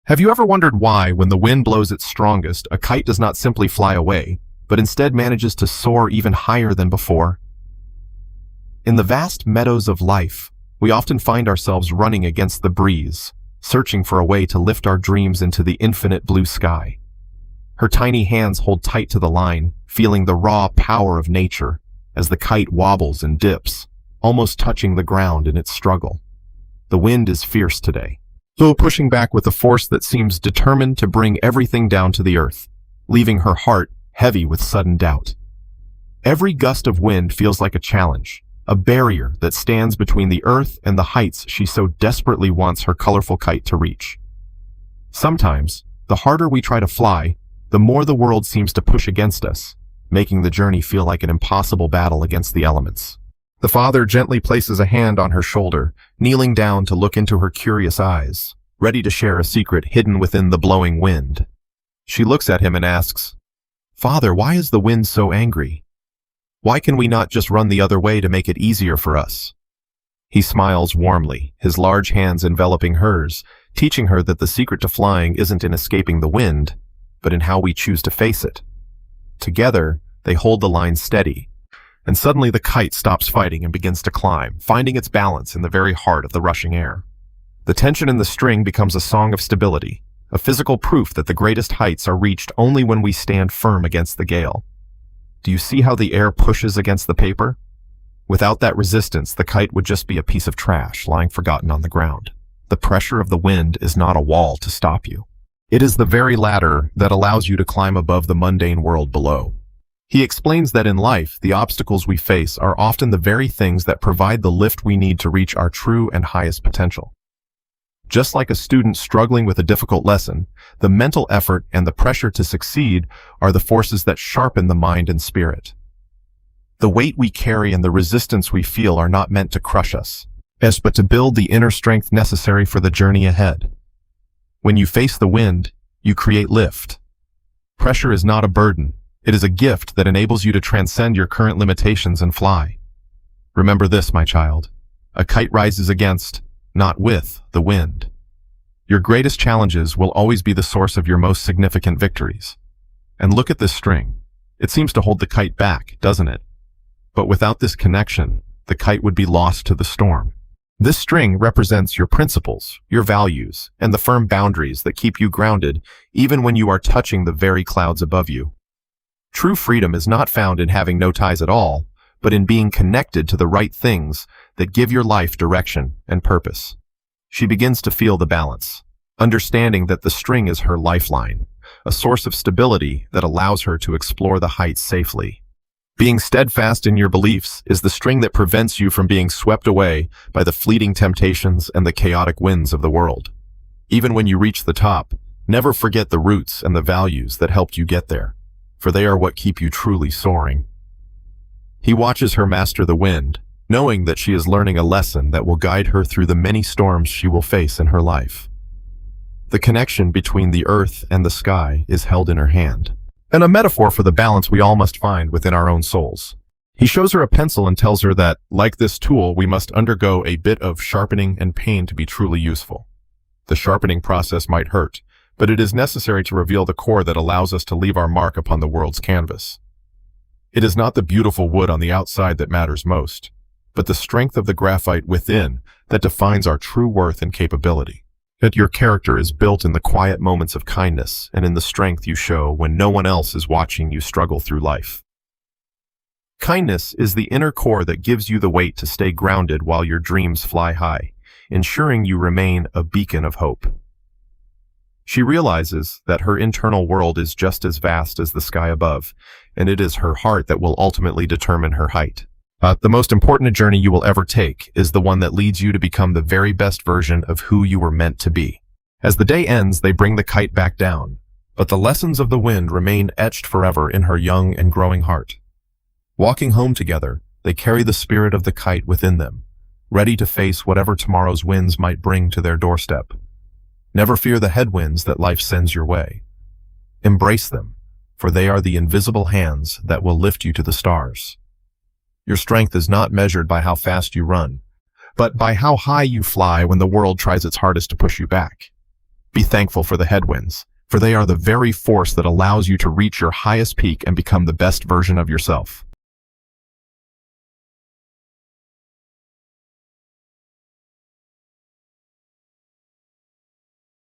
Have you ever wondered why, when the wind blows its strongest, a kite does not simply fly away, but instead manages to soar even higher than before? In the vast meadows of life, we often find ourselves running against the breeze, searching for a way to lift our dreams into the infinite blue sky. Her tiny hands hold tight to the line, feeling the raw power of nature as the kite wobbles and dips, almost touching the ground in its struggle. The wind is fierce today, though pushing back with a force that seems determined to bring everything down to the earth, leaving her heart heavy with sudden doubt. Every gust of wind feels like a challenge, a barrier that stands between the earth and the heights she so desperately wants her colorful kite to reach. Sometimes, the harder we try to fly, the more the world seems to push against us, making the journey feel like an impossible battle against the elements. The father gently places a hand on her shoulder, kneeling down to look into her curious eyes, ready to share a secret hidden within the blowing wind. She looks at him and asks, "Father, why is the wind so angry? Why can we not just run the other way to make it easier for us?" He smiles warmly, his large hands enveloping hers, teaching her that the secret to flying isn't in escaping the wind, but in how we choose to face it. Together, they hold the line steady, and suddenly the kite stops fighting and begins to climb, finding its balance in the very heart of the rushing air. The tension in the string becomes a song of stability, a physical proof that the greatest heights are reached only when we stand firm against the gale. Do you see how the air pushes against the paper? Without that resistance, the kite would just be a piece of trash lying forgotten on the ground. The pressure of the wind is not a wall to stop you. It is the very ladder that allows you to climb above the mundane world below. He explains that in life, the obstacles we face are often the very things that provide the lift we need to reach our true and highest potential. Just like a student struggling with a difficult lesson, the mental effort and the pressure to succeed are the forces that sharpen the mind and spirit. The weight we carry and the resistance we feel are not meant to crush us, but to build the inner strength necessary for the journey ahead. When you face the wind, you create lift. Pressure is not a burden. It is a gift that enables you to transcend your current limitations and fly. Remember this, my child. A kite rises against, not with, the wind. Your greatest challenges will always be the source of your most significant victories. And look at this string. It seems to hold the kite back, doesn't it? But without this connection, the kite would be lost to the storm. This string represents your principles, your values, and the firm boundaries that keep you grounded even when you are touching the very clouds above you. True freedom is not found in having no ties at all, but in being connected to the right things that give your life direction and purpose. She begins to feel the balance, understanding that the string is her lifeline, a source of stability that allows her to explore the heights safely. Being steadfast in your beliefs is the string that prevents you from being swept away by the fleeting temptations and the chaotic winds of the world. Even when you reach the top, never forget the roots and the values that helped you get there, for they are what keep you truly soaring. He watches her master the wind, knowing that she is learning a lesson that will guide her through the many storms she will face in her life. The connection between the earth and the sky is held in her hand, and a metaphor for the balance we all must find within our own souls. He shows her a pencil and tells her that, like this tool, we must undergo a bit of sharpening and pain to be truly useful. The sharpening process might hurt, but it is necessary to reveal the core that allows us to leave our mark upon the world's canvas. It is not the beautiful wood on the outside that matters most, but the strength of the graphite within that defines our true worth and capability. That your character is built in the quiet moments of kindness and in the strength you show when no one else is watching you struggle through life. Kindness is the inner core that gives you the weight to stay grounded while your dreams fly high, ensuring you remain a beacon of hope. She realizes that her internal world is just as vast as the sky above, and it is her heart that will ultimately determine her height. The most important journey you will ever take is the one that leads you to become the very best version of who you were meant to be. As the day ends, they bring the kite back down, but the lessons of the wind remain etched forever in her young and growing heart. Walking home together, they carry the spirit of the kite within them, ready to face whatever tomorrow's winds might bring to their doorstep. Never fear the headwinds that life sends your way. Embrace them, for they are the invisible hands that will lift you to the stars. Your strength is not measured by how fast you run, but by how high you fly when the world tries its hardest to push you back. Be thankful for the headwinds, for they are the very force that allows you to reach your highest peak and become the best version of yourself.